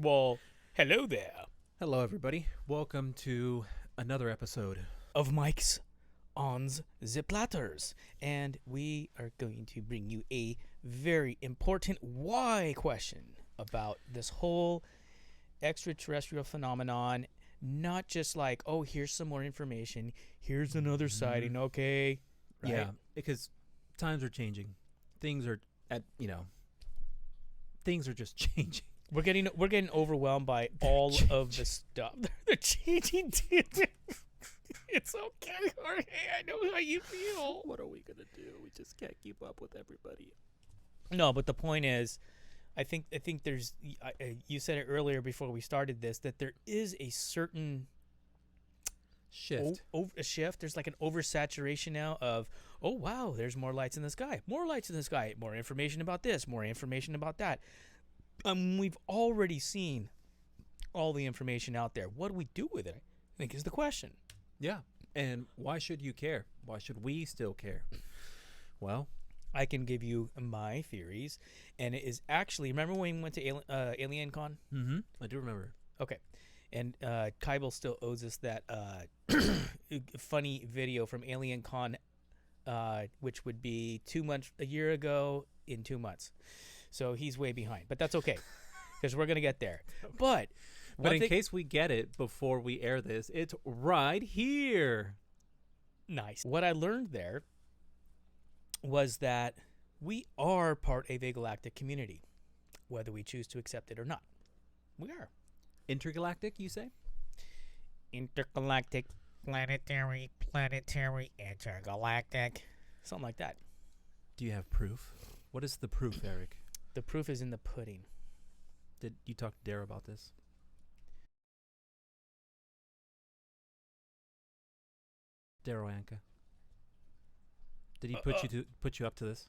Well, hello there. Hello, everybody. Welcome to another episode. Of Mike's On's the Platters. And we are going to bring you a very important why question about this whole extraterrestrial phenomenon. Not just like, oh, here's some more information. Here's another sighting. Okay. Right? Yeah, because times are changing. Things are things are just changing. We're getting overwhelmed by all of the stuff. They're changing. It's okay, Jorge. I know how you feel. What are we gonna do? We just can't keep up with everybody. No, but the point is, I think there's. You said it earlier before we started this that there is a certain Shift. a shift. There's like an oversaturation now of, oh wow, there's more lights in the sky, more lights in the sky, more information about this, more information about that. We've already seen all the information out there. What do we do with it? I think is the question. Yeah. And why should you care? Why should we still care? Well, I can give you my theories, and it is actually, remember when we went to Alien Con? mm-hmm. I do remember. Okay. And Kybel still owes us that funny video from Alien Con, which would be a year ago in 2 months. So he's way behind, but that's okay because we're going to get there. Okay. But in thing, case we get it before we air this, it's right here. Nice. What I learned there was that we are part of a galactic community, whether we choose to accept it or not. We are. Intergalactic, you say? Intergalactic, planetary, intergalactic. Something like that. Do you have proof? What is the proof, Eric? The proof is in the pudding. Did you talk to Dare about this? Darrow Anka. Did he put you up to this?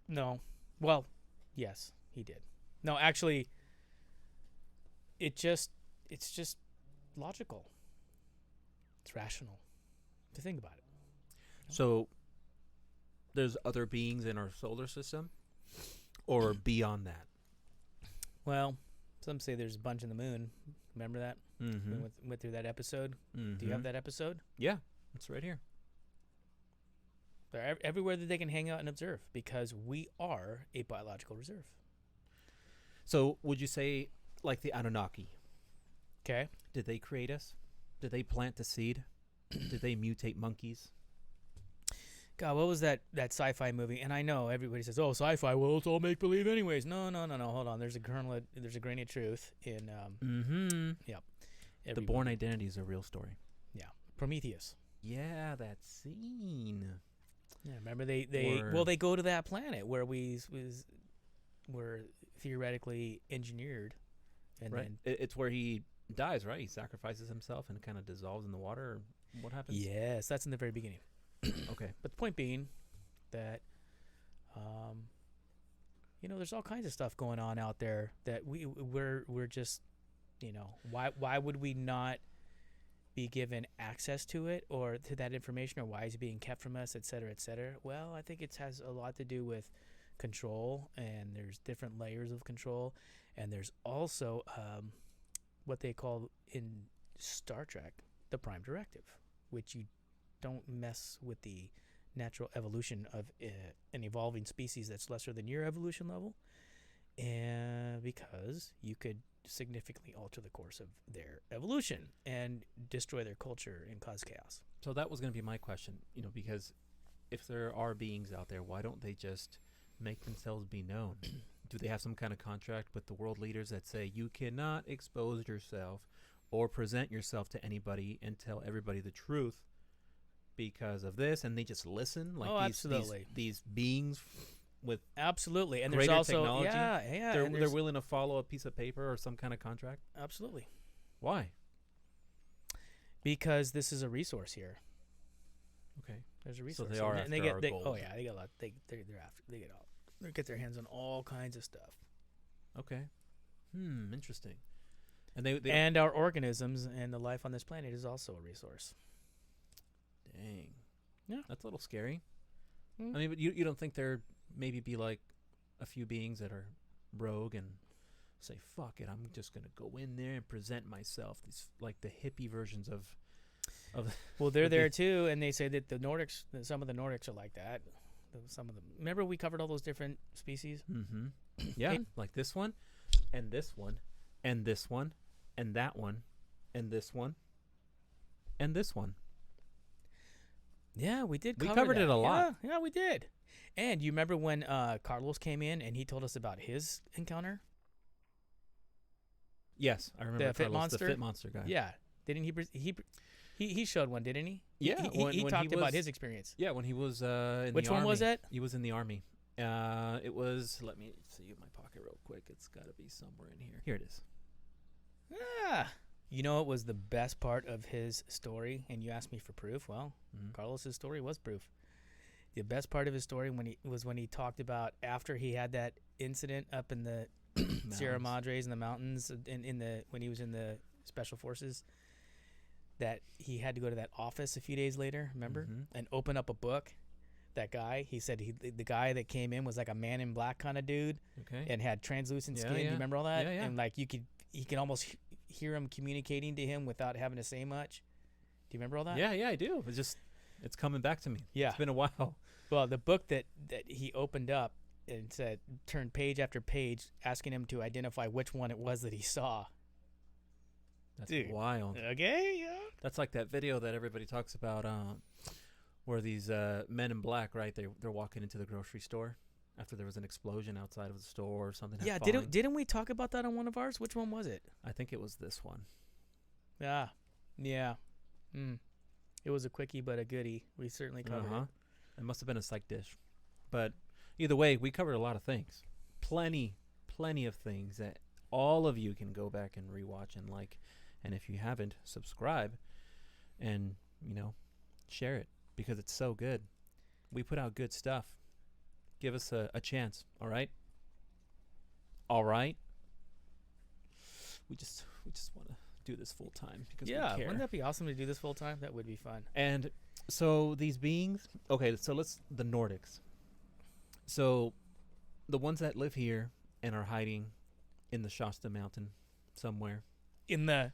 No. Well, yes, he did. No, actually, it's just logical. It's rational to think about it. So, there's other beings in our solar system, or beyond that? Well, some say there's a bunch in the moon. Remember that? Mm-hmm. We went through that episode. Mm-hmm. Do you have that episode? Yeah, it's right here. They're everywhere that they can hang out and observe because we are a biological reserve. So, would you say, like the Anunnaki, Okay. did they create us? Did they plant the seed? Did they mutate monkeys? God, what was that sci-fi movie? And I know everybody says, "Oh, sci-fi. Well, it's all make believe, anyways." No. Hold on. There's a grain of truth in. Yep. The Born Identity is a real story. Yeah. Prometheus. Yeah, that scene. Yeah. Remember they go to that planet where we were theoretically engineered, and right. then It's where he dies, right? He sacrifices himself and kind of dissolves in the water. What happens? yes, that's in the very beginning. Okay. But the point being that, there's all kinds of stuff going on out there that we're just, why would we not be given access to it or to that information, or why is it being kept from us, et cetera, et cetera? Well, I think it has a lot to do with control, and there's different layers of control, and there's also what they call in Star Trek the Prime Directive, which you don't mess with the natural evolution of an evolving species that's lesser than your evolution level, and because you could significantly alter the course of their evolution and destroy their culture and cause chaos. So that was going to be my question, because if there are beings out there, why don't they just make themselves be known? Do they have some kind of contract with the world leaders that say you cannot expose yourself or present yourself to anybody and tell everybody the truth because of this, and they just listen? Like absolutely. These beings with absolutely, and greater there's also technology, they're willing to follow a piece of paper or some kind of contract. Absolutely. Why? Because this is a resource here. Okay, there's a resource. So they are after our gold. Oh yeah, they get a lot. They get their hands on all kinds of stuff. Okay. Interesting. And they and our organisms and the life on this planet is also a resource. Dang. Yeah. That's a little scary. I mean, but you don't think there maybe be like a few beings that are rogue and say, fuck it, I'm just going to go in there and present myself. These like the hippie versions of Well, they're there too, and they say that the Nordics, that some of the Nordics are like that. Some of them. Remember we covered all those different species? Mm-hmm. Yeah, like this one, and this one, and this one, and that one, and this one, and this one. Yeah, we did. We cover covered that. it a lot. Yeah, we did. And you remember when Carlos came in and he told us about his encounter? Yes, I remember The fit Carlos, monster? the fit monster guy. Yeah, didn't he showed one, didn't he? Yeah, he talked about his experience. Yeah, when he was in the army. Which one was it? He was in the army. It was, let me see in my pocket real quick. It's got to be somewhere in here. Here it is. Ah, you know what was the best part of his story? And you asked me for proof. Well, Carlos's story was proof. The best part of his story when he talked about after he had that incident up in the Sierra Madres in the mountains when he was in the special forces, that he had to go to that office a few days later, remember, and open up a book. That guy, he said the guy that came in was like a man in black kind of dude, and had translucent skin. Do you remember all that? Yeah. And like he could almost hear him communicating to him without having to say much. Do you remember all that? Yeah, I do. It's coming back to me. Yeah, it's been a while. Well, the book that he opened up and said, turned page after page, asking him to identify which one it was that he saw. That's Dude. wild. Okay, yeah. That's like that video that everybody talks about, where these men in black, right? They're walking into the grocery store after there was an explosion outside of the store or something. Yeah, didn't we talk about that on one of ours? Which one was it? I think it was this one. Yeah. It was a quickie but a goodie. We certainly covered it. It must have been a psych dish. But either way, we covered a lot of things. Plenty of things that all of you can go back and rewatch and like. And if you haven't, subscribe and, share it because it's so good. We put out good stuff. Give us a chance, all right? All right? We just want to do this full time because we care. Wouldn't that be awesome to do this full time? That would be fun. And so these beings, okay, so the Nordics. So the ones that live here and are hiding in the Shasta Mountain somewhere. In the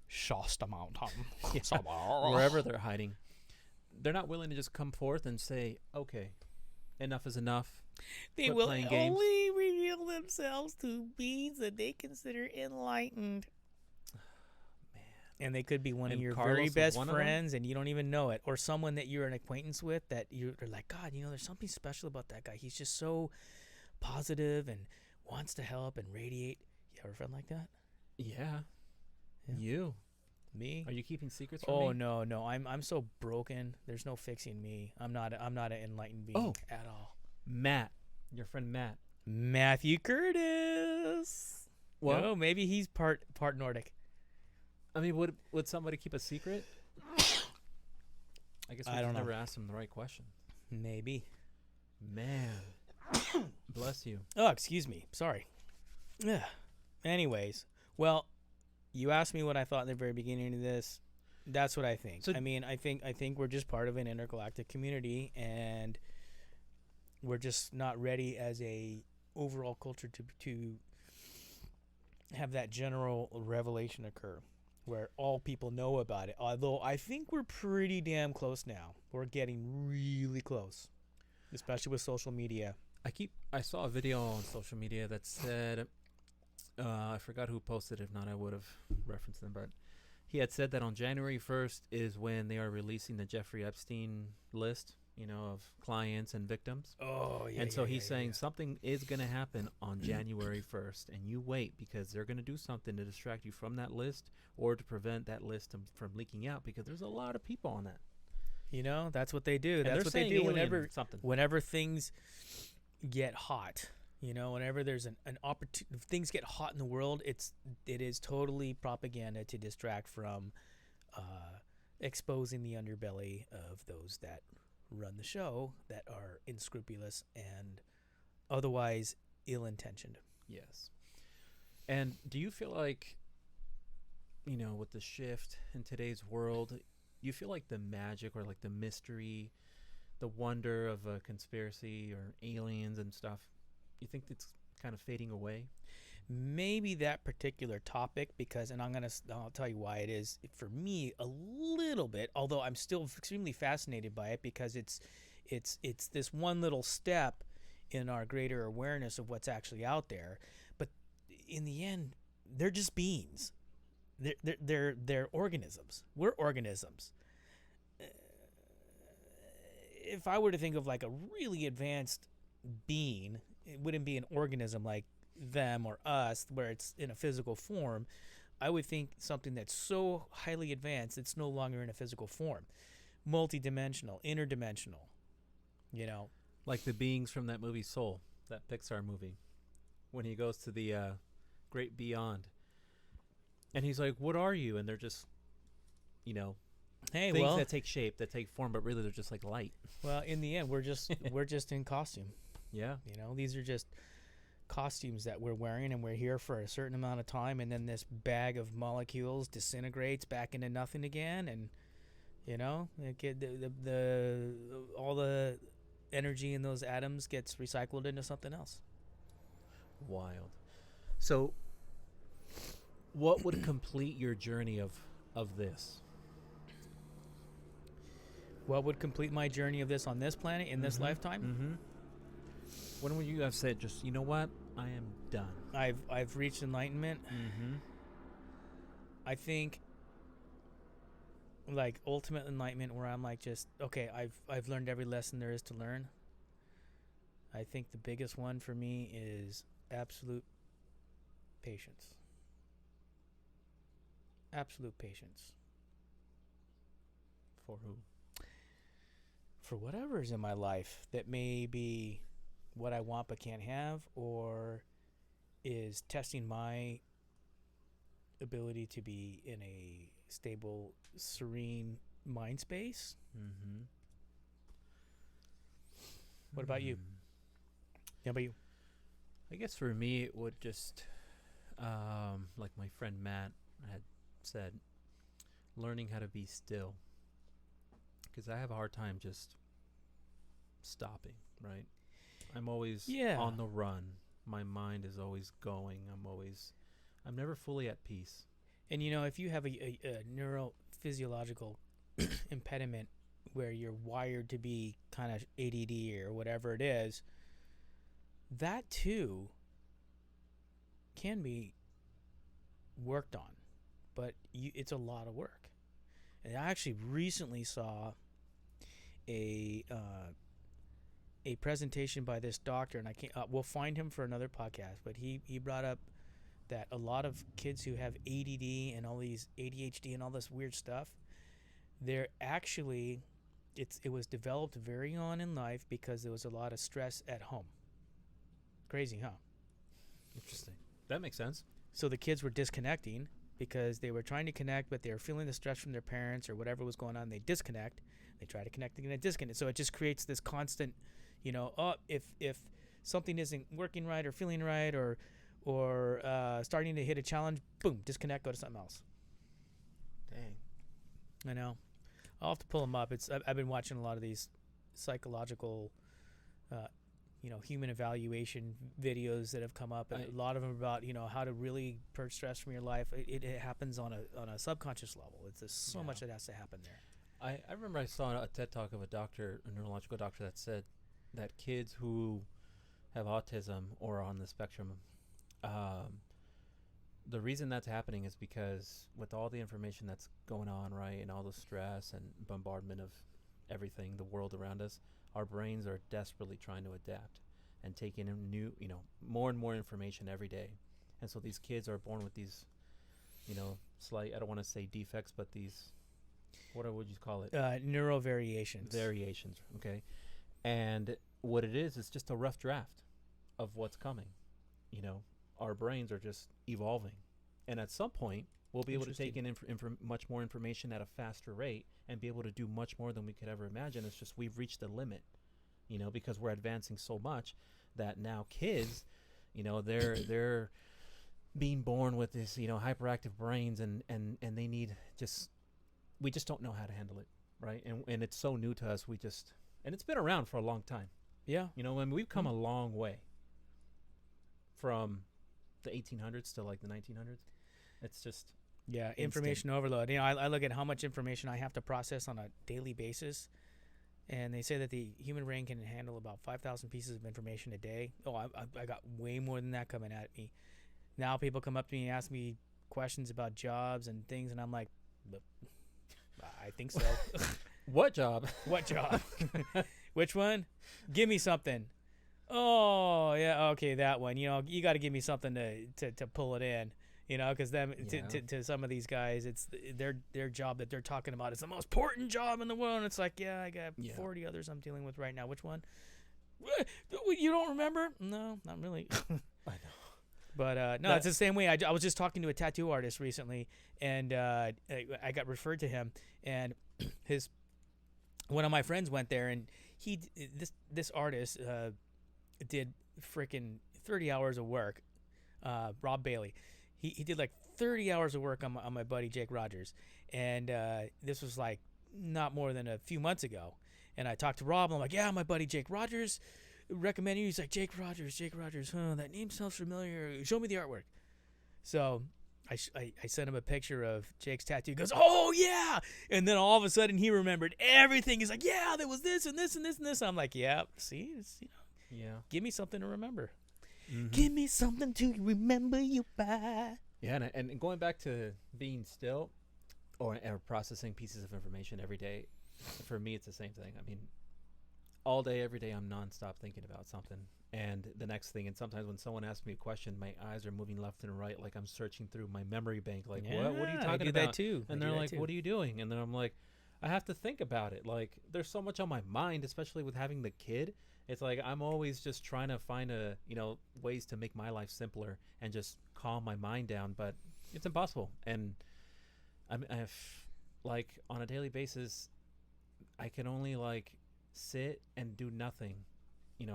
Shasta Mountain. Wherever they're hiding. They're not willing to just come forth and say, okay, enough is enough. They will only reveal themselves to beings that they consider enlightened. And they could be one of your very best friends and you don't even know it. Or someone that you're an acquaintance with that you're like, God, there's something special about that guy. He's just so positive and wants to help and radiate. You ever felt like that? Yeah. You. Me? Are you keeping secrets from me? Oh, no. I'm so broken. There's no fixing me. I'm not an enlightened being at all. Matt. Your friend Matt. Matthew Curtis. Well, no, maybe he's part Nordic. I mean, would somebody keep a secret? I guess we never asked him the right question. Maybe. Man. Bless you. Oh, excuse me. Sorry. Yeah. Anyways, well, you asked me what I thought in the very beginning of this. That's what I think. So, I think we're just part of an intergalactic community, and we're just not ready as a overall culture to have that general revelation occur, where all people know about it. Although I think we're pretty damn close now. We're getting really close, especially with social media. I saw a video on social media that said, I forgot who posted it. If not, I would have referenced them. But he had said that on January 1st is when they are releasing the Jeffrey Epstein list, of clients and victims. Oh, yeah. And so he's saying something is going to happen on January 1st, and you wait because they're going to do something to distract you from that list or to prevent that list from leaking out because there's a lot of people on that. That's what they do. And that's what they do whenever things get hot. Whenever there's an opportunity, if things get hot in the world, it is totally propaganda to distract from exposing the underbelly of those that run the show that are unscrupulous and otherwise ill-intentioned. Yes. And do you feel like, with the shift in today's world, you feel like the magic or like the mystery, the wonder of a conspiracy or aliens and stuff, you think it's kind of fading away? Maybe that particular topic, because, and I'll tell you why it is for me a little bit, although I'm still extremely fascinated by it, because it's this one little step in our greater awareness of what's actually out there. But in the end, they're just beings. They're organisms. We're organisms. If I were to think of like a really advanced being, it wouldn't be an organism like them or us where it's in a physical form. I would think something that's so highly advanced it's no longer in a physical form, multidimensional, interdimensional, you know. Like the beings from that movie Soul, that Pixar movie, when he goes to the great beyond, and he's like, "What are you?" And they're just, Hey, things well, that take shape, that take form, but really they're just like light. well, in the end, we're just in costume. Yeah. You know, these are just costumes that we're wearing, and we're here for a certain amount of time, and then this bag of molecules disintegrates back into nothing again, and the all the energy in those atoms gets recycled into something else. Wild. So, what would complete your journey of this? What would complete my journey of this on this planet in this lifetime? Mm-hmm. When would you have said, just, you know what, I am done? I've reached enlightenment. Mm-hmm. I think, like, ultimate enlightenment, where I'm like, just okay, I've learned every lesson there is to learn. I think the biggest one for me is absolute patience. Absolute patience. For who? For whatever is in my life that may be what I want but can't have, or is testing my ability to be in a stable, serene mind space. Mm-hmm. What about you? Yeah, about you? I guess for me it would just, like my friend Matt had said, learning how to be still. Because I have a hard time just stopping, right? I'm always on the run. My mind is always going. I'm never fully at peace. And if you have a neurophysiological impediment where you're wired to be kind of ADD or whatever it is, that too can be worked on, but it's a lot of work. And I actually recently saw a presentation by this doctor, and I can't. We'll find him for another podcast. But he brought up that a lot of kids who have ADD and all these ADHD and all this weird stuff, they're actually, it was developed very on in life because there was a lot of stress at home. Crazy, huh? Interesting. That makes sense. So the kids were disconnecting because they were trying to connect, but they were feeling the stress from their parents or whatever was going on. They disconnect. They try to connect again and disconnect. So it just creates this constant, if something isn't working right or feeling right or starting to hit a challenge, boom, disconnect, go to something else. Dang. I know. I'll have to pull them up. I've been watching a lot of these psychological, human evaluation videos that have come up, and a lot of them about how to really purge stress from your life. It happens on a subconscious level. There's so much that has to happen there. I remember I saw a TED Talk of a neurological doctor that said that kids who have autism or are on the spectrum, the reason that's happening is because with all the information that's going on, right, and all the stress and bombardment of everything, the world around us, our brains are desperately trying to adapt and take in new, more and more information every day. And so these kids are born with these, slight, I don't want to say defects, but these, what would you call it? Neuro variations. Variations, okay. And what it is just a rough draft of what's coming. Our brains are just evolving. And at some point, we'll be able to take in much more information at a faster rate and be able to do much more than we could ever imagine. It's just we've reached a limit, because we're advancing so much that now kids, they're being born with this, hyperactive brains and they need we just don't know how to handle it, right? And it's so new to us. And it's been around for a long time. Yeah. We've come a long way. from the 1800s to like the 1900s. It's just Yeah, instant. information overload. I look at how much information I have to process on a daily basis, and they say that the human brain can handle about 5,000 pieces of information a day. Oh, I got way more than that coming at me. Now people come up to me and ask me questions about jobs and things, and I'm like, "But I think so." What job? What job? Which one? Give me something. Oh, yeah, okay, that one. You got to give me something to pull it in. Because to some of these guys, it's their job that they're talking about is the most important job in the world. And it's like, yeah, I got 40 others I'm dealing with right now. Which one? You don't remember? No, not really. I know. But no, it's the same way. I was just talking to a tattoo artist recently, and I got referred to him, and one of my friends went there, and this artist did freaking 30 hours of work. Rob Bailey. He did like 30 hours of work on my buddy Jake Rogers, and this was like not more than a few months ago. And I talked to Rob, and I'm like, yeah, my buddy Jake Rogers recommended you. He's like, Jake Rogers, huh, that name sounds familiar. Show me the artwork. So I sent him a picture of Jake's tattoo. He goes, oh, yeah. And then all of a sudden he remembered everything. He's like, yeah, there was this and this and this and this. I'm like, yeah, see, give me something to remember. Mm-hmm. Give me something to remember you by. Yeah, and going back to being still or processing pieces of information every day, for me, it's the same thing. I mean, all day, every day, I'm nonstop thinking about something. And the next thing, and sometimes when someone asks me a question, my eyes are moving left and right, like I'm searching through my memory bank. Like, what are you talking I do about? That too. And they're like, what are you doing? And then I'm like, I have to think about it. Like, there's so much on my mind, especially with having the kid. It's like I'm always just trying to find ways to make my life simpler and just calm my mind down, but it's impossible. And I've like on a daily basis, I can only like sit and do nothing,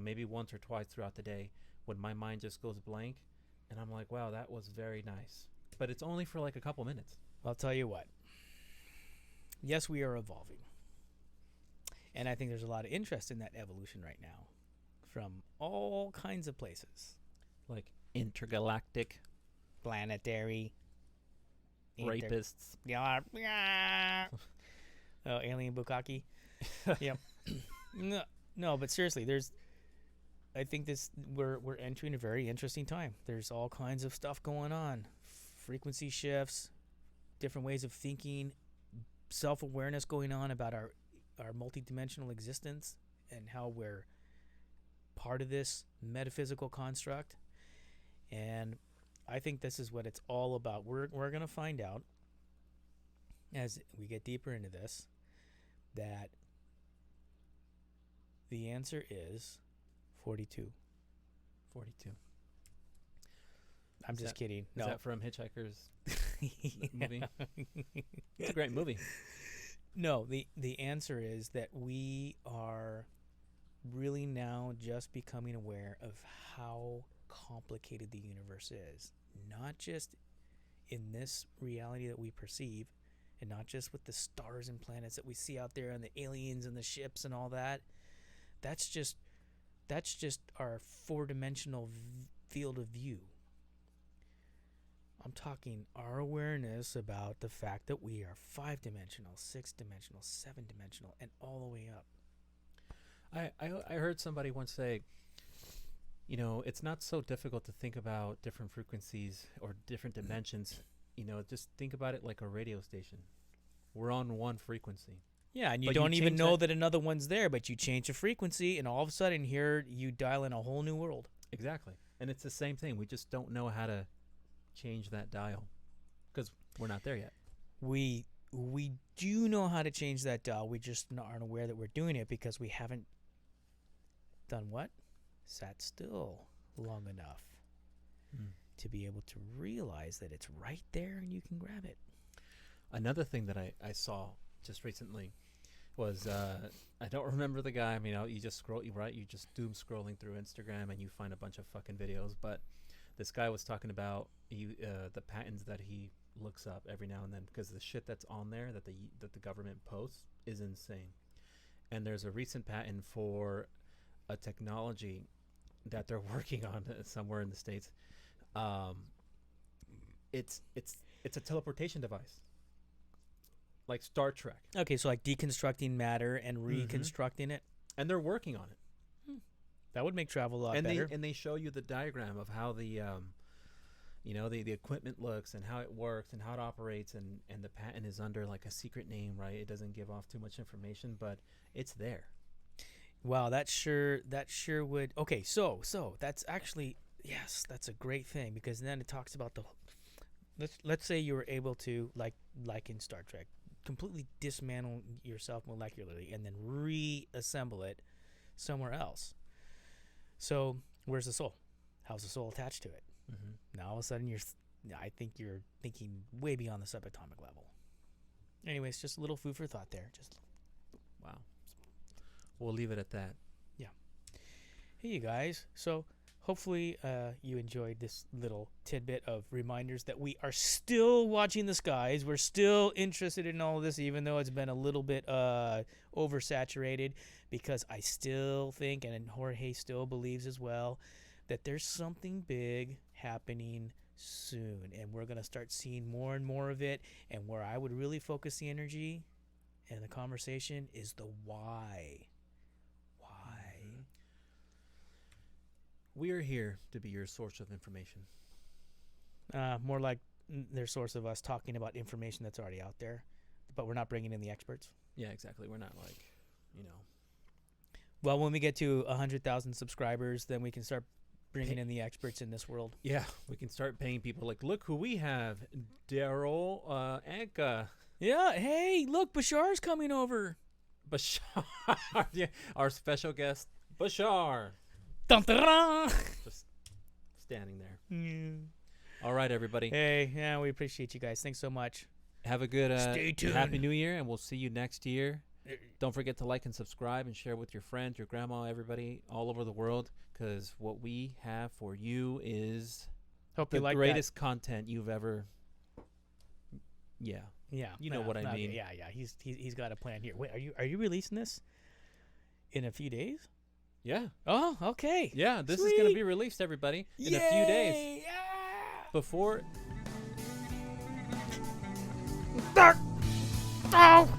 maybe once or twice throughout the day when my mind just goes blank, and I'm like, wow, that was very nice. But it's only for like a couple minutes. I'll tell you what. Yes, we are evolving. And I think there's a lot of interest in that evolution right now from all kinds of places. Like intergalactic, planetary, rapists. Alien bukkake. Yep. No, but seriously, I think we're entering a very interesting time. There's all kinds of stuff going on. Frequency shifts, different ways of thinking, self-awareness going on about our multidimensional existence and how we're part of this metaphysical construct. And I think this is what it's all about. We're going to find out as we get deeper into this that the answer is 42. 42. I'm just kidding. Is that from Hitchhiker's movie? It's a great movie. No, the answer is that we are really now just becoming aware of how complicated the universe is. Not just in this reality that we perceive, and not just with the stars and planets that we see out there and the aliens and the ships and all that. That's just our four-dimensional field of view. I'm talking our awareness about the fact that we are 5-dimensional, 6-dimensional, 7-dimensional, and all the way up. I heard somebody once say, it's not so difficult to think about different frequencies or different dimensions. Just think about it like a radio station. We're on one frequency. Yeah, and you don't even know that another one's there, but you change the frequency, and all of a sudden here you dial in a whole new world. Exactly. And it's the same thing. We just don't know how to change that dial because we're not there yet. We do know how to change that dial. We just aren't aware that we're doing it because we haven't done what? Sat still long enough to be able to realize that it's right there and you can grab it. Another thing that I saw just recently was I don't remember the guy. I mean, you just scroll, you just doom scrolling through Instagram and you find a bunch of fucking videos. But this guy was talking about the patents that he looks up every now and then because the shit that's on there that the government posts is insane. And there's a recent patent for a technology that they're working on somewhere in the States. It's a teleportation device, like Star Trek, Okay, so like deconstructing matter and reconstructing it. and they're working on it. That would make travel a lot And better. they show you the diagram of how the the equipment looks and how it works and how it operates, and the patent is under like a secret name, right? It doesn't give off too much information, but it's there. Wow, that sure would. Okay, so that's actually, yes, that's a great thing, because then it talks about the. Let's say you were able to, like in Star Trek, completely dismantle yourself molecularly and then reassemble it somewhere else. So where's the soul? How's the soul attached to it? Now all of a sudden I think you're thinking way beyond the subatomic level. Anyways, just a little food for thought there. Just Wow. We'll leave it at that. hey, you guys. So hopefully you enjoyed this little tidbit of reminders that we are still watching the skies. We're still interested in all of this, even though it's been a little bit oversaturated, because I still think, and Jorge still believes as well, that there's something big happening soon, and we're going to start seeing more and more of it. And where I would really focus the energy and the conversation is the why. We are here to be your source of information. More like their source of us talking about information that's already out there, but we're not bringing in the experts. Yeah, exactly. We're not like, Well, when we get to 100,000 subscribers, then we can start bringing in the experts in this world. Yeah, we can start paying people. Like, look who we have, Daryl Anka. Yeah, hey, look, Bashar's coming over. Bashar. Yeah, our special guest, Bashar. Dun, dun, dun. Just standing there. Yeah. All right, everybody. Hey, yeah, we appreciate you guys. Thanks so much. Have a good Stay tuned. Happy New Year, and we'll see you next year. Don't forget to like and subscribe and share with your friends, your grandma, everybody all over the world, because what we have for you is Hope the you like greatest content you've ever. Yeah. that. Yeah, You know what I mean. Yeah. He's got a plan here. Wait, are you releasing this in a few days? Yeah. Oh, okay. Yeah. This is going to be released, everybody, in a few days. Yeah. Before. Oh.